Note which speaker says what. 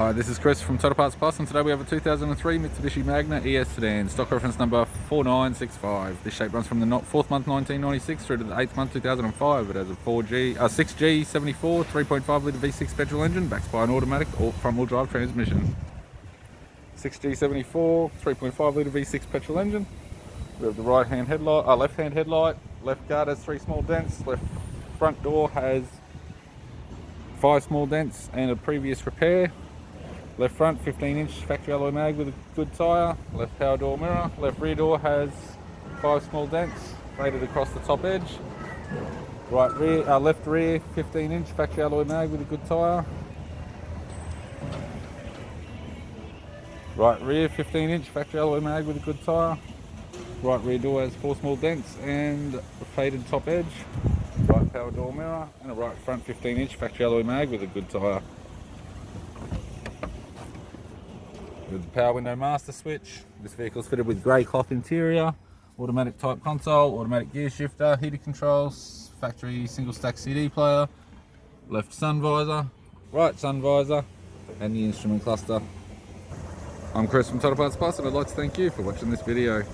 Speaker 1: Hi, this is Chris from Total Parts Plus, and today we have a 2003 Mitsubishi Magna ES sedan, stock reference number 4965. This shape runs from the 4th month 1996 through to the 8th month 2005. It has a 6G74 3.5 litre V6 petrol engine, backed by an automatic or front-wheel drive transmission. 6G74 3.5 litre V6 petrol engine. We have the left-hand headlight. Left guard has 3 small dents. Left front door has 5 small dents and a previous repair. Left front 15-inch factory alloy mag with a good tyre. Left power door mirror. Left rear door has 5 small dents faded across the top edge. Left rear 15-inch factory alloy mag with a good tyre. Right rear 15-inch factory alloy mag with a good tyre. Right rear door has 4 small dents and a faded top edge. Right power door mirror and a right front 15-inch factory alloy mag with a good tyre. With the power window master switch. This vehicle is fitted with grey cloth interior, automatic type console, automatic gear shifter, heated controls, factory single stack CD player, left sun visor, right sun visor, and the instrument cluster. I'm Chris from Total Parts Plus, and I'd like to thank you for watching this video.